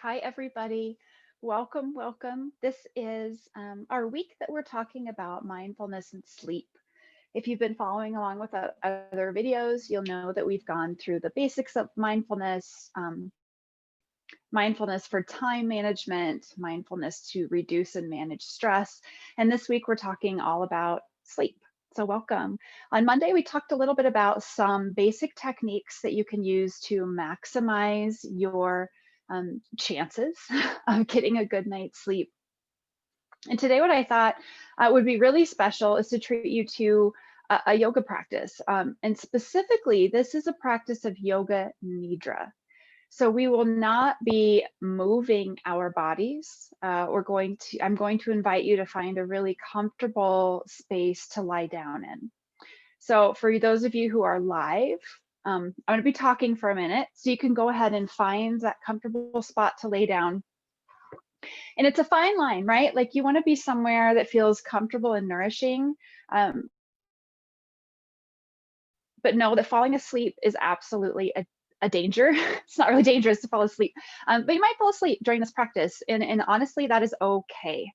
Hi, everybody. Welcome, welcome. This is our week that we're talking about mindfulness and sleep. If you've been following along with other videos, you'll know that we've gone through the basics of mindfulness, mindfulness for time management, mindfulness to reduce and manage stress. And this week we're talking all about sleep. So welcome. On Monday, we talked a little bit about some basic techniques that you can use to maximize your chances of getting a good night's sleep. And today, what I thought would be really special is to treat you to a yoga practice. And specifically, this is a practice of yoga nidra. So we will not be moving our bodies. I'm going to invite you to find a really comfortable space to lie down in. So for those of you who are live, I'm going to be talking for a minute, so you can go ahead and find that comfortable spot to lay down. And it's a fine line, right? Like you want to be somewhere that feels comfortable and nourishing, but know that falling asleep is absolutely a danger. It's not really dangerous to fall asleep, but you might fall asleep during this practice. And honestly, that is okay.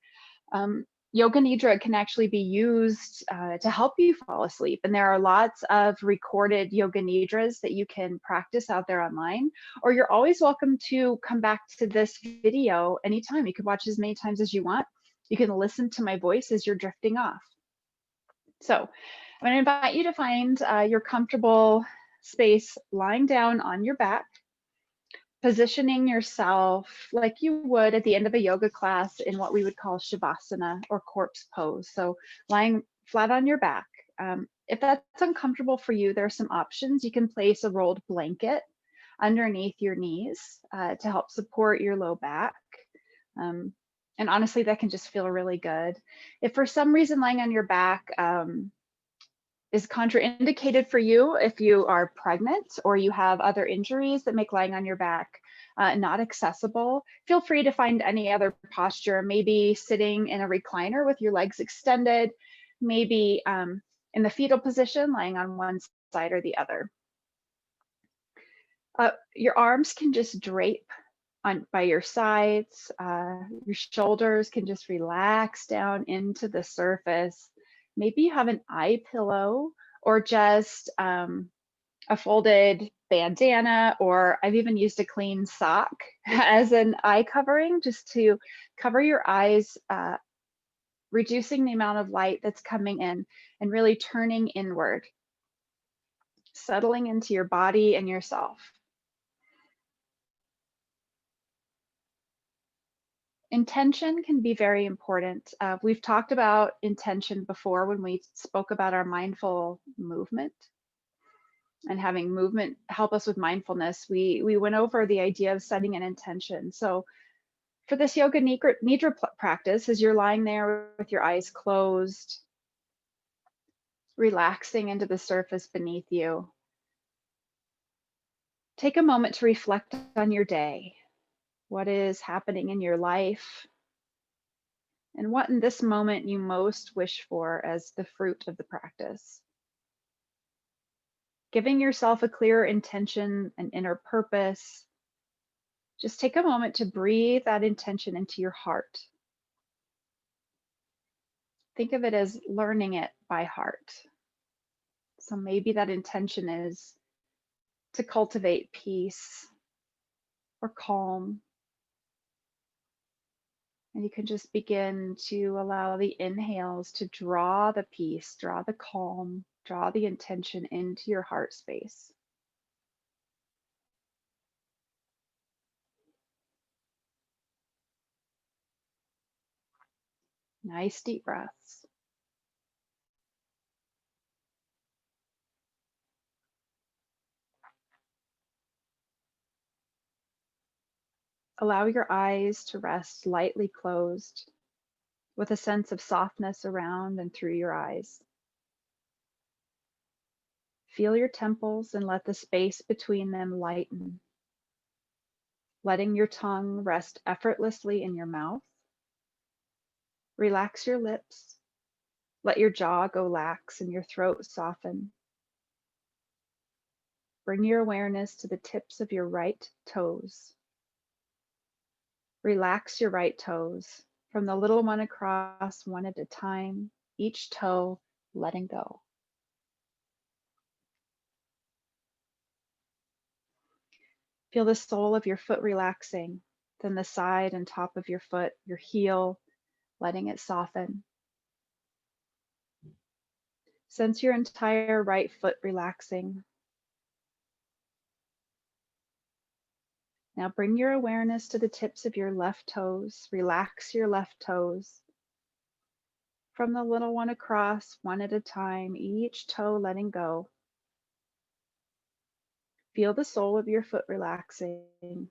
Yoga Nidra can actually be used to help you fall asleep. And there are lots of recorded Yoga Nidras that you can practice out there online, or you're always welcome to come back to this video anytime. You can watch as many times as you want. You can listen to my voice as you're drifting off. So I'm going to invite you to find your comfortable space lying down on your back, positioning yourself like you would at the end of a yoga class in what we would call shavasana or corpse pose. So lying flat on your back. If that's uncomfortable for you, there are some options. You can place a rolled blanket underneath your knees to help support your low back. And honestly, that can just feel really good. If for some reason lying on your back is contraindicated for you, if you are pregnant or you have other injuries that make lying on your back not accessible, feel free to find any other posture, maybe sitting in a recliner with your legs extended, maybe in the fetal position, lying on one side or the other. Your arms can just drape by your sides. Your shoulders can just relax down into the surface. Maybe you have an eye pillow or just a folded bandana, or I've even used a clean sock as an eye covering just to cover your eyes, reducing the amount of light that's coming in and really turning inward, settling into your body and yourself. Intention can be very important. We've talked about intention before when we spoke about our mindful movement and having movement help us with mindfulness. We went over the idea of setting an intention. So for this yoga nidra practice, as you're lying there with your eyes closed, relaxing into the surface beneath you, take a moment to reflect on your day. What is happening in your life? And what in this moment you most wish for as the fruit of the practice. Giving yourself a clear intention, an inner purpose. Just take a moment to breathe that intention into your heart. Think of it as learning it by heart. So maybe that intention is to cultivate peace or calm. And you can just begin to allow the inhales to draw the peace, draw the calm, draw the intention into your heart space. Nice deep breaths. Allow your eyes to rest lightly closed with a sense of softness around and through your eyes. Feel your temples and let the space between them lighten, letting your tongue rest effortlessly in your mouth. Relax your lips. Let your jaw go lax and your throat soften. Bring your awareness to the tips of your right toes. Relax your right toes from the little one across one at a time, each toe letting go. Feel the sole of your foot relaxing, then the side and top of your foot, your heel, letting it soften. Sense your entire right foot relaxing. Now bring your awareness to the tips of your left toes. Relax your left toes. From the little one across, one at a time, each toe letting go. Feel the sole of your foot relaxing,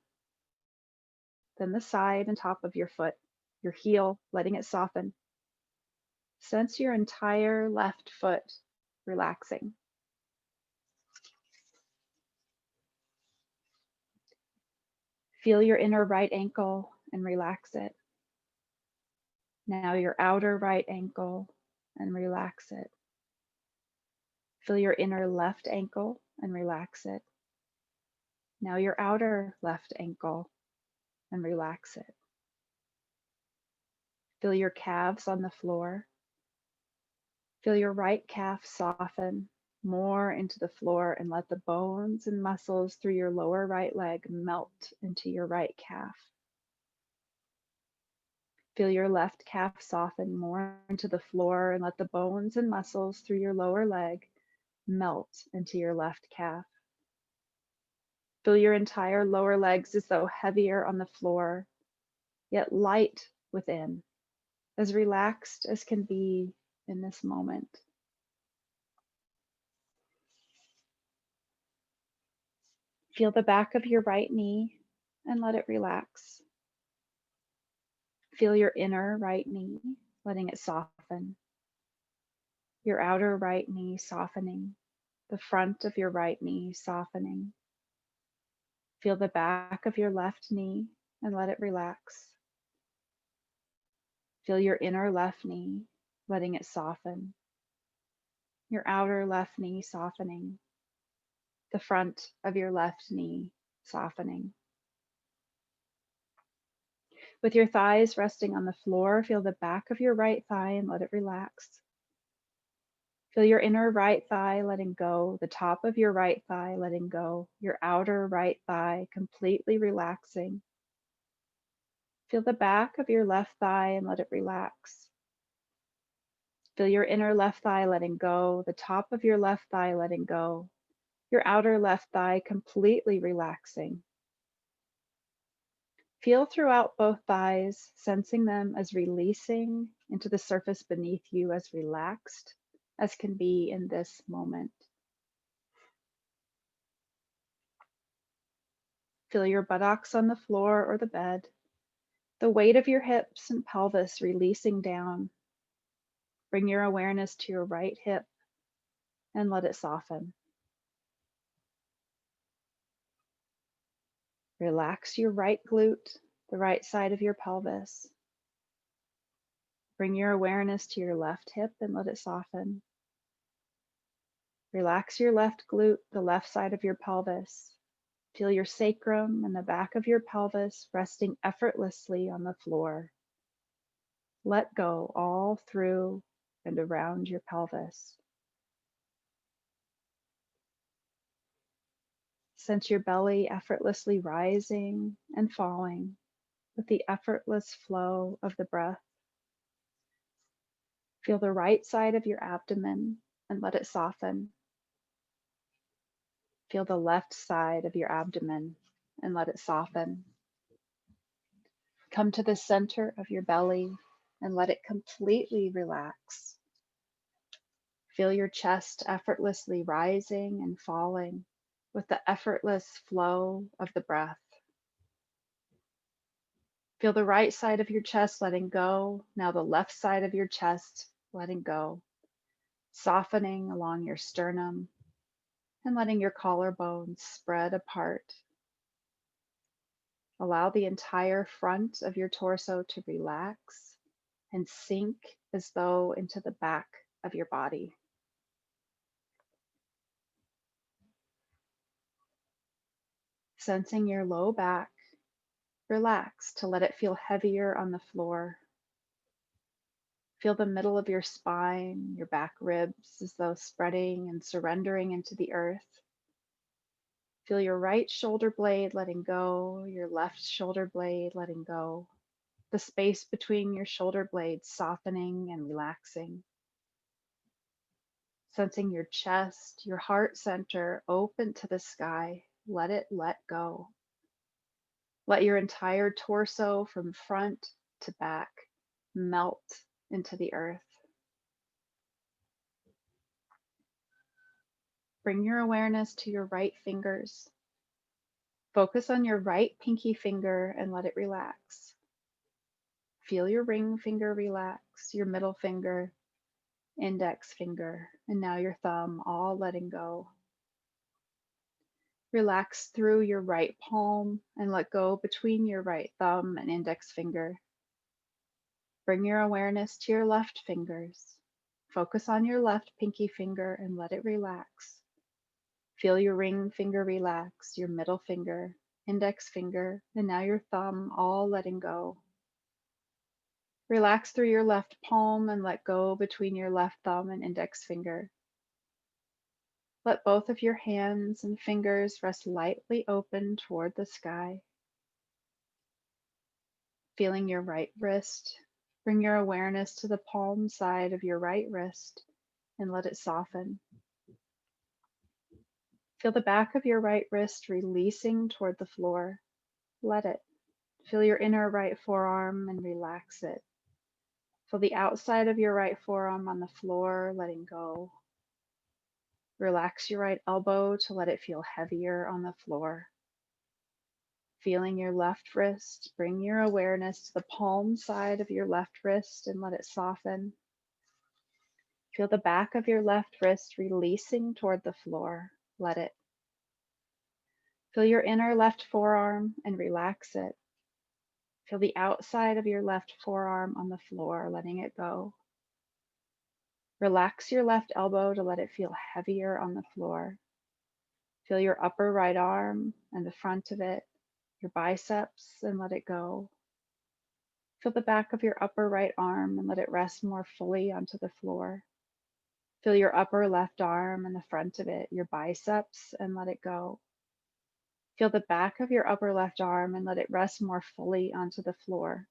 then the side and top of your foot, your heel, letting it soften. Sense your entire left foot relaxing. Feel your inner right ankle and relax it. Now your outer right ankle and relax it. Feel your inner left ankle and relax it. Now your outer left ankle and relax it. Feel your calves on the floor. Feel your right calf soften more into the floor and let the bones and muscles through your lower right leg melt into your right calf. Feel your left calf soften more into the floor and let the bones and muscles through your lower leg melt into your left calf. Feel your entire lower legs as though heavier on the floor, yet light within, as relaxed as can be in this moment. Feel the back of your right knee and let it relax. Feel your inner right knee, letting it soften. Your outer right knee softening. The front of your right knee softening. Feel the back of your left knee and let it relax. Feel your inner left knee, letting it soften. Your outer left knee softening. The front of your left knee softening. With your thighs resting on the floor, feel the back of your right thigh and let it relax. Feel your inner right thigh letting go, the top of your right thigh letting go, your outer right thigh completely relaxing. Feel the back of your left thigh and let it relax. Feel your inner left thigh letting go, the top of your left thigh letting go, your outer left thigh completely relaxing. Feel throughout both thighs, sensing them as releasing into the surface beneath you, as relaxed as can be in this moment. Feel your buttocks on the floor or the bed, the weight of your hips and pelvis releasing down. Bring your awareness to your right hip and let it soften. Relax your right glute, the right side of your pelvis. Bring your awareness to your left hip and let it soften. Relax your left glute, the left side of your pelvis. Feel your sacrum and the back of your pelvis resting effortlessly on the floor. Let go all through and around your pelvis. Sense your belly effortlessly rising and falling with the effortless flow of the breath. Feel the right side of your abdomen and let it soften. Feel the left side of your abdomen and let it soften. Come to the center of your belly and let it completely relax. Feel your chest effortlessly rising and falling with the effortless flow of the breath. Feel the right side of your chest letting go. Now the left side of your chest letting go, softening along your sternum and letting your collarbones spread apart. Allow the entire front of your torso to relax and sink as though into the back of your body. Sensing your low back Relax to let it feel heavier on the floor. Feel the middle of your spine, your back ribs as though spreading and surrendering into the earth. Feel your right shoulder blade letting go, your left shoulder blade letting go. The space between your shoulder blades softening and relaxing. Sensing your chest, your heart center open to the sky. Let it let go. Let your entire torso from front to back melt into the earth. Bring your awareness to your right fingers. Focus on your right pinky finger and let it relax. Feel your ring finger relax, your middle finger, index finger, and now your thumb, all letting go. Relax through your right palm and let go between your right thumb and index finger. Bring your awareness to your left fingers. Focus on your left pinky finger and let it relax. Feel your ring finger relax, your middle finger, index finger, and now your thumb, all letting go. Relax through your left palm and let go between your left thumb and index finger. Let both of your hands and fingers rest lightly open toward the sky. Feeling your right wrist, bring your awareness to the palm side of your right wrist and let it soften. Feel the back of your right wrist releasing toward the floor. Let it. Feel your inner right forearm and relax it. Feel the outside of your right forearm on the floor, letting go. Relax your right elbow to let it feel heavier on the floor. Feeling your left wrist, bring your awareness to the palm side of your left wrist and let it soften. Feel the back of your left wrist releasing toward the floor. Let it. Feel your inner left forearm and relax it. Feel the outside of your left forearm on the floor, letting it go. Relax your left elbow to let it feel heavier on the floor. Feel your upper right arm and the front of it, your biceps, and let it go. Feel the back of your upper right arm and let it rest more fully onto the floor. Feel your upper left arm and the front of it, your biceps, and let it go. Feel the back of your upper left arm and let it rest more fully onto the floor.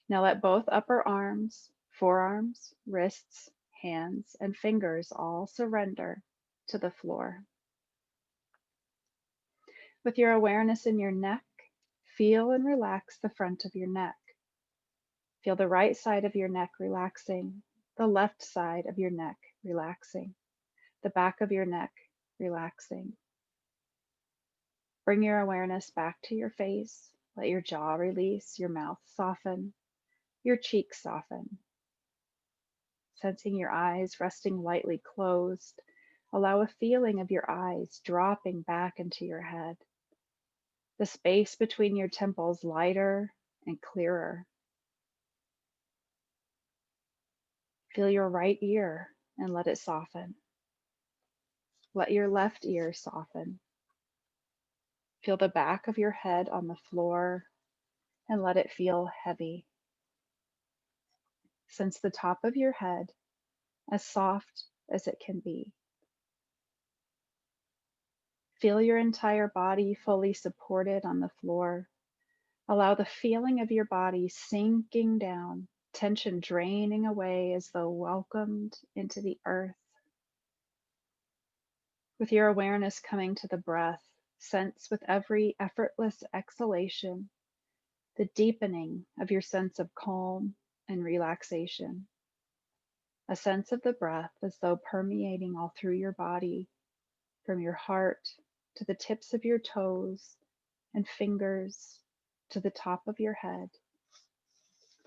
Now let both upper arms, forearms, wrists, hands, and fingers all surrender to the floor. With your awareness in your neck, feel and relax the front of your neck. Feel the right side of your neck relaxing, the left side of your neck relaxing, the back of your neck relaxing. Bring your awareness back to your face. Let your jaw release, your mouth soften, your cheeks soften. Sensing your eyes resting lightly closed, allow a feeling of your eyes dropping back into your head. The space between your temples lighter and clearer. Feel your right ear and let it soften. Let your left ear soften. Feel the back of your head on the floor and let it feel heavy. Sense the top of your head as soft as it can be. Feel your entire body fully supported on the floor. Allow the feeling of your body sinking down, tension draining away as though welcomed into the earth. With your awareness coming to the breath, sense with every effortless exhalation the deepening of your sense of calm and relaxation. A sense of the breath as though permeating all through your body, from your heart to the tips of your toes and fingers to the top of your head.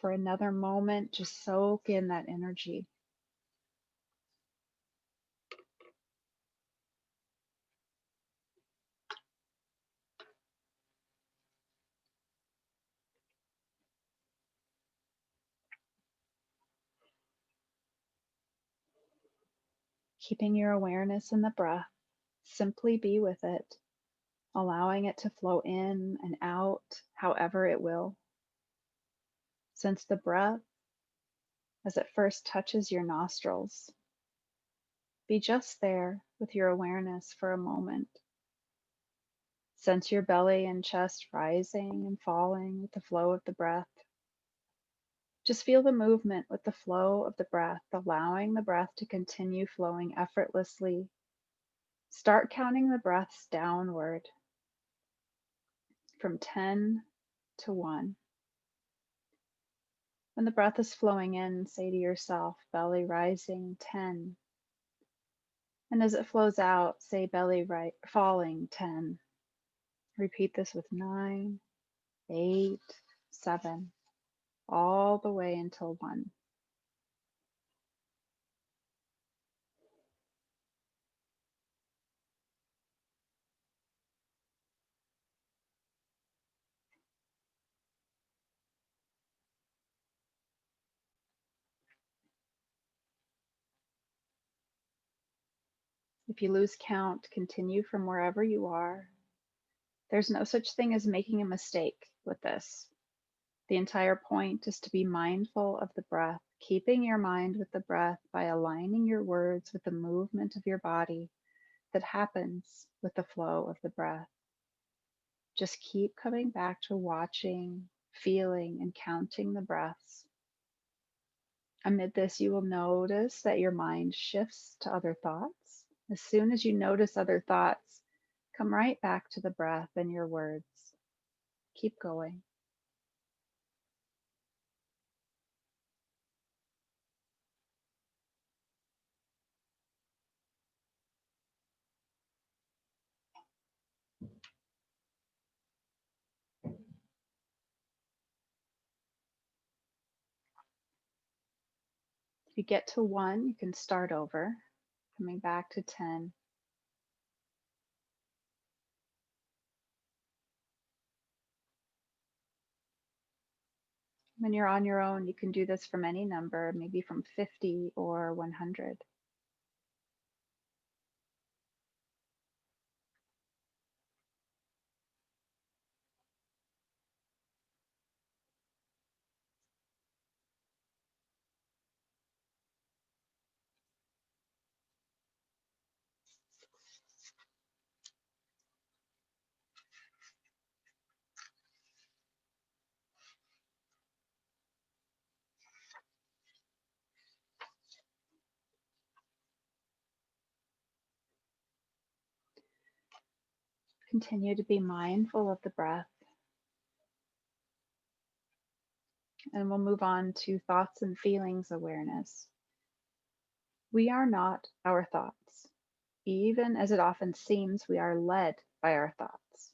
For another moment, just soak in that energy. Keeping your awareness in the breath, simply be with it. allowing it to flow in and out however it will. Sense the breath as it first touches your nostrils. Be just there with your awareness for a moment. Sense your belly and chest rising and falling with the flow of the breath. Just feel the movement with the flow of the breath, allowing the breath to continue flowing effortlessly. Start counting the breaths downward from 10 to 1. When the breath is flowing in, say to yourself, belly rising 10. And as it flows out, say belly falling 10. Repeat this with 9, 8, 7, all the way until 1. If you lose count, continue from wherever you are. There's no such thing as making a mistake with this. The entire point is to be mindful of the breath, keeping your mind with the breath by aligning your words with the movement of your body that happens with the flow of the breath. Just keep coming back to watching, feeling, and counting the breaths. Amid this, you will notice that your mind shifts to other thoughts. As soon as you notice other thoughts, come right back to the breath and your words. Keep going. If you get to 1, you can start over, coming back to 10. When you're on your own, you can do this from any number, maybe from 50 or 100. Continue to be mindful of the breath, and we'll move on to thoughts and feelings awareness. We are not our thoughts. Even as it often seems, we are led by our thoughts.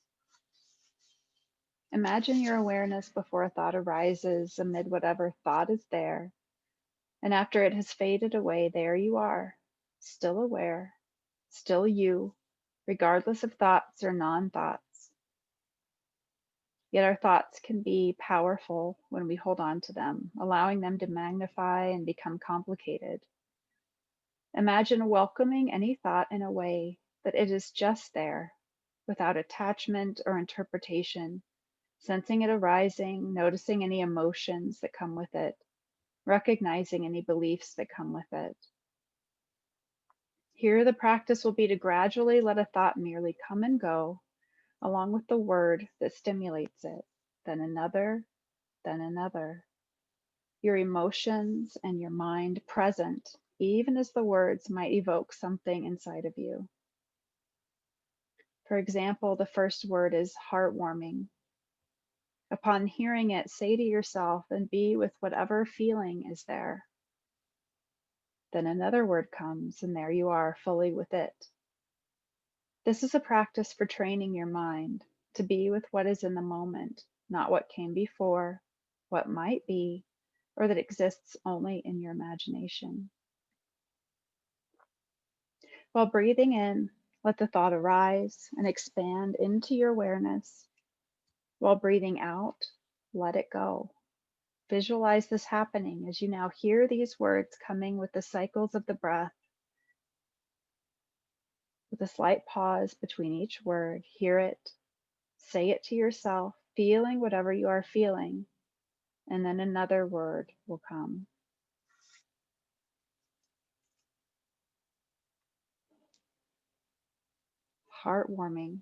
Imagine your awareness before a thought arises amid whatever thought is there. And after it has faded away, there you are, still aware, still you, regardless of thoughts or non-thoughts. Yet our thoughts can be powerful when we hold on to them, allowing them to magnify and become complicated. Imagine welcoming any thought in a way that it is just there, without attachment or interpretation, sensing it arising, noticing any emotions that come with it, recognizing any beliefs that come with it. Here, the practice will be to gradually let a thought merely come and go, along with the word that stimulates it, then another, then another. Your emotions and your mind present, even as the words might evoke something inside of you. For example, the first word is heartwarming. Upon hearing it, say to yourself and be with whatever feeling is there. Then another word comes, and there you are, fully with it. This is a practice for training your mind to be with what is in the moment, not what came before, what might be, or that exists only in your imagination. While breathing in, let the thought arise and expand into your awareness. While breathing out, let it go. Visualize this happening as you now hear these words coming with the cycles of the breath. With a slight pause between each word, hear it, say it to yourself, feeling whatever you are feeling, and then another word will come. Heartwarming,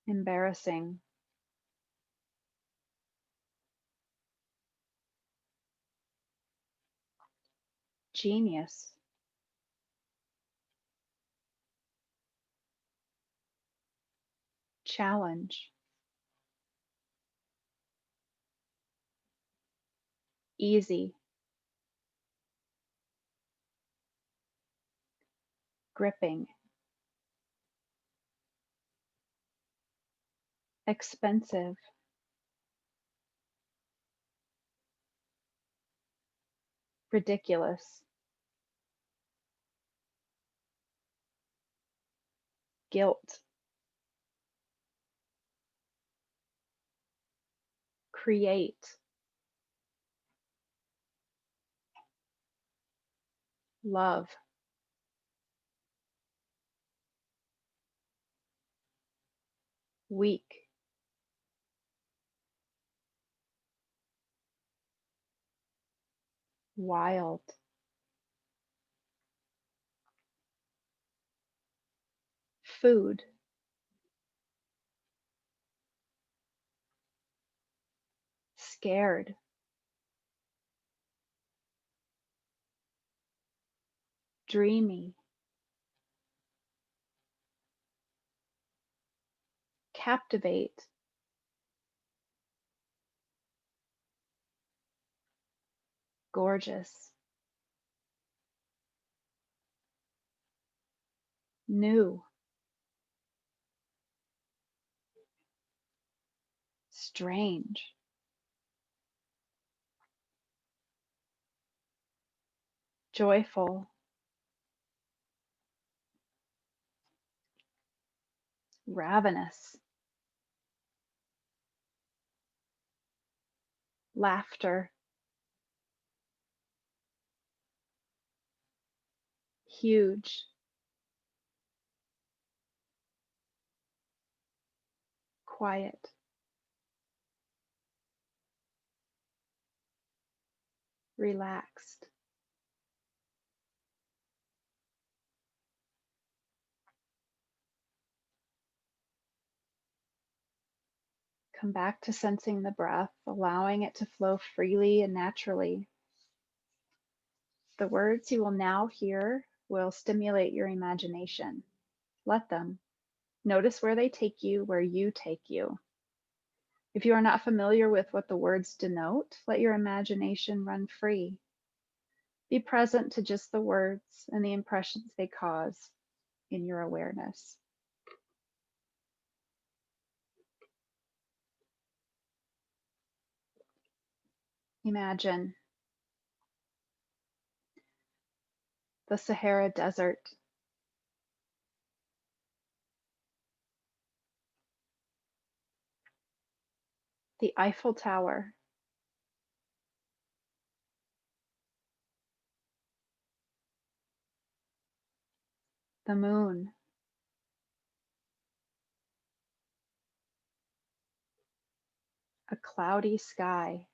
embarrassing, genius, challenge, easy, gripping, expensive, ridiculous, guilt, create, love, weak, wild, food, scared, dreamy, captivate, gorgeous, new, strange, joyful, ravenous, laughter, huge, quiet, relaxed. Come back to sensing the breath, allowing it to flow freely and naturally. The words you will now hear will stimulate your imagination. Let them. Notice where they take you, where you take you. If you are not familiar with what the words denote, let your imagination run free. Be present to just the words and the impressions they cause in your awareness. Imagine the Sahara Desert, the Eiffel Tower, the moon, a cloudy sky,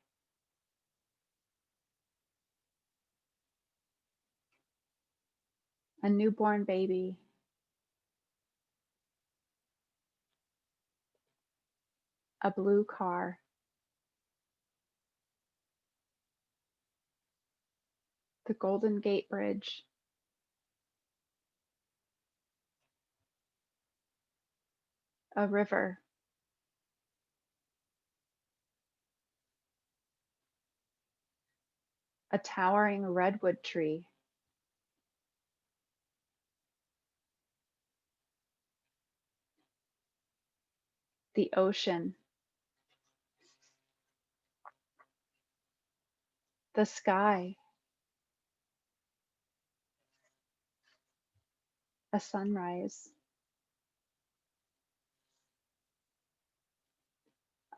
a newborn baby, a blue car, the Golden Gate Bridge, a river, a towering redwood tree, the ocean, the sky, a sunrise,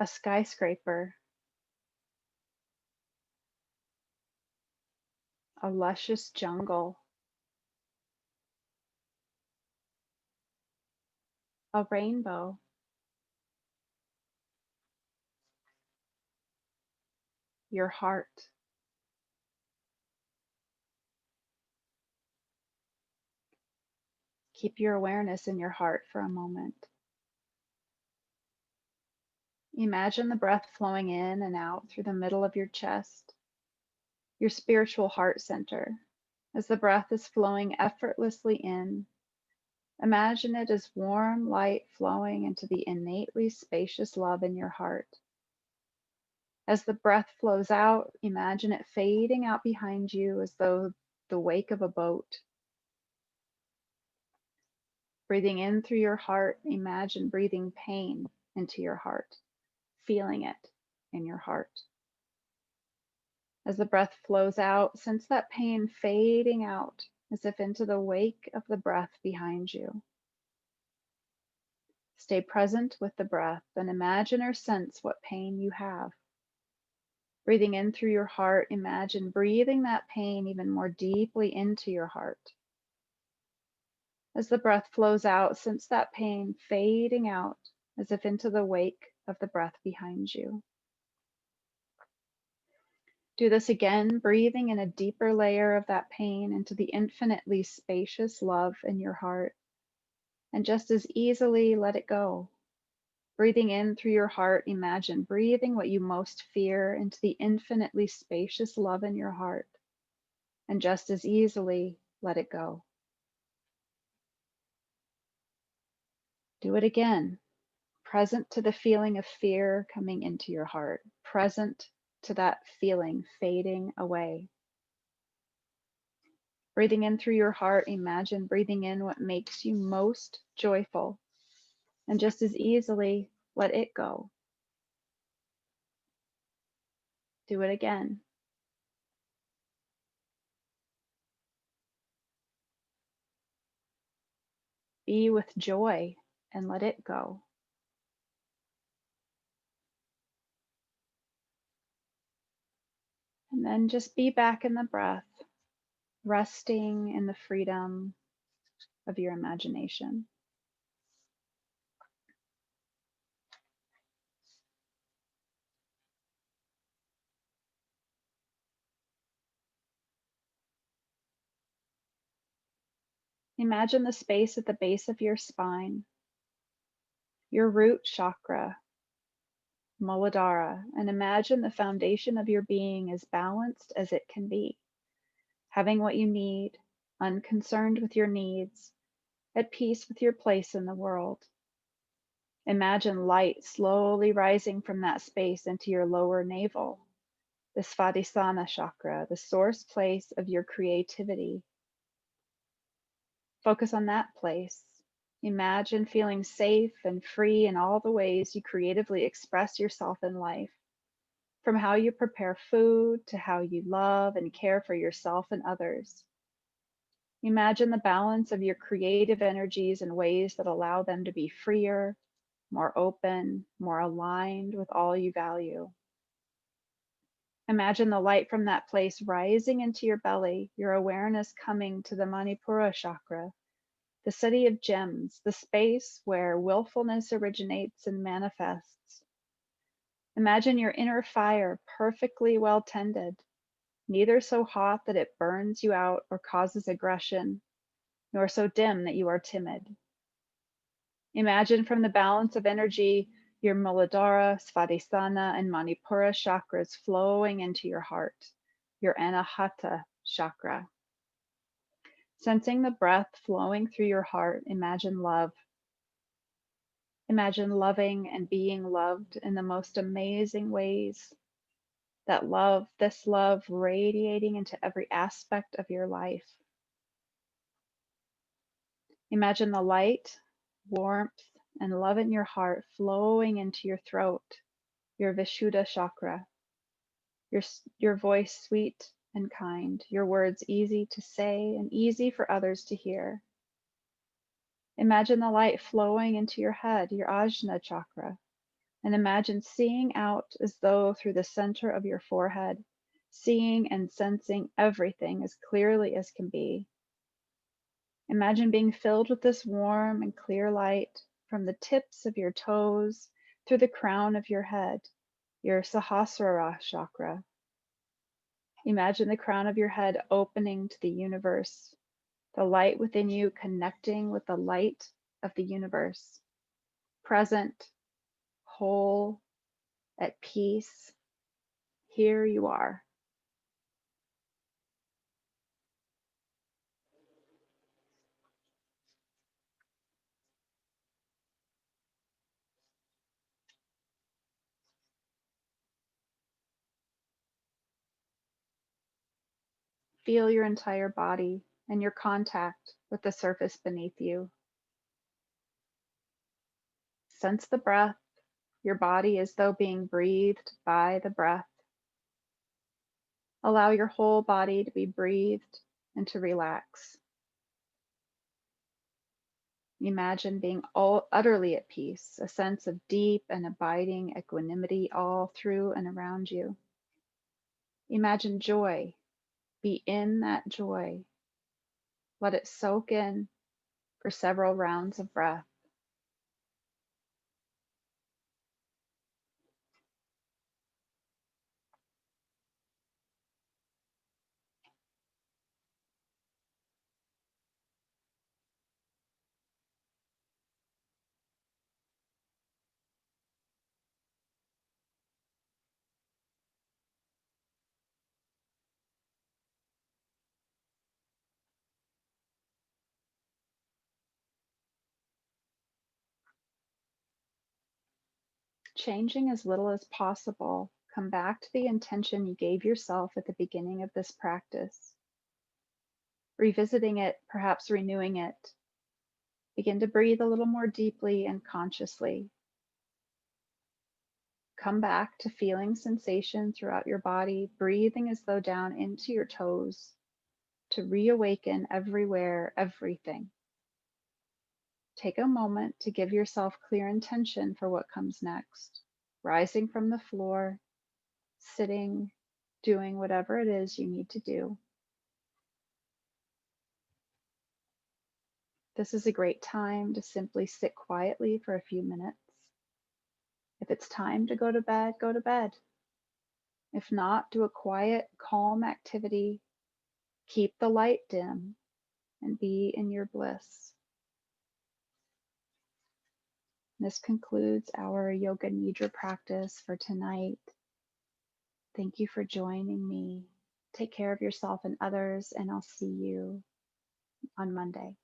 a skyscraper, a luscious jungle, a rainbow, your heart. Keep your awareness in your heart for a moment. Imagine the breath flowing in and out through the middle of your chest, your spiritual heart center. As the breath is flowing effortlessly in, imagine it as warm light flowing into the innately spacious love in your heart. As the breath flows out, imagine it fading out behind you as though the wake of a boat. Breathing in through your heart, imagine breathing pain into your heart, feeling it in your heart. As the breath flows out, sense that pain fading out as if into the wake of the breath behind you. Stay present with the breath and imagine or sense what pain you have. Breathing in through your heart, imagine breathing that pain even more deeply into your heart. As the breath flows out, sense that pain fading out as if into the wake of the breath behind you. Do this again, breathing in a deeper layer of that pain into the infinitely spacious love in your heart. And just as easily let it go. Breathing in through your heart, imagine breathing what you most fear into the infinitely spacious love in your heart. And just as easily let it go. Do it again. Present to the feeling of fear coming into your heart. Present to that feeling fading away. Breathing in through your heart, imagine breathing in what makes you most joyful, and just as easily let it go. Do it again. Be with joy and let it go. And then just be back in the breath, resting in the freedom of your imagination. Imagine the space at the base of your spine, your root chakra, Muladhara, and imagine the foundation of your being as balanced as it can be, having what you need, unconcerned with your needs, at peace with your place in the world. Imagine light slowly rising from that space into your lower navel, the Svadhisthana chakra, the source place of your creativity. Focus on that place. Imagine feeling safe and free in all the ways you creatively express yourself in life, from how you prepare food to how you love and care for yourself and others. Imagine the balance of your creative energies in ways that allow them to be freer, more open, more aligned with all you value. Imagine the light from that place rising into your belly, your awareness coming to the Manipura chakra, the city of gems, the space where willfulness originates and manifests. Imagine your inner fire perfectly well tended, neither so hot that it burns you out or causes aggression, nor so dim that you are timid. Imagine from the balance of energy your Muladhara, Svadhisthana, and Manipura chakras flowing into your heart, your Anahata chakra. Sensing the breath flowing through your heart, imagine love. Imagine loving and being loved in the most amazing ways. That love, this love radiating into every aspect of your life. Imagine the light, warmth, and love in your heart flowing into your throat, your Vishuddha chakra, your voice sweet and kind, your words easy to say and easy for others to hear. Imagine the light flowing into your head, your Ajna chakra, and imagine seeing out as though through the center of your forehead, seeing and sensing everything as clearly as can be. Imagine being filled with this warm and clear light from the tips of your toes through the crown of your head, your Sahasrara chakra. Imagine the crown of your head opening to the universe, the light within you connecting with the light of the universe, present, whole, at peace. Here you are. Feel your entire body and your contact with the surface beneath you. Sense the breath, your body as though being breathed by the breath. Allow your whole body to be breathed and to relax. Imagine being utterly at peace, a sense of deep and abiding equanimity all through and around you. Imagine joy. Be in that joy. Let it soak in for several rounds of breath. Changing as little as possible, come back to the intention you gave yourself at the beginning of this practice. Revisiting it, perhaps renewing it. Begin to breathe a little more deeply and consciously. Come back to feeling sensation throughout your body, breathing as though down into your toes to reawaken everywhere, everything. Take a moment to give yourself clear intention for what comes next, rising from the floor, sitting, doing whatever it is you need to do. This is a great time to simply sit quietly for a few minutes. If it's time to go to bed, go to bed. If not, do a quiet, calm activity. Keep the light dim and be in your bliss. This concludes our Yoga Nidra practice for tonight. Thank you for joining me. Take care of yourself and others, and I'll see you on Monday.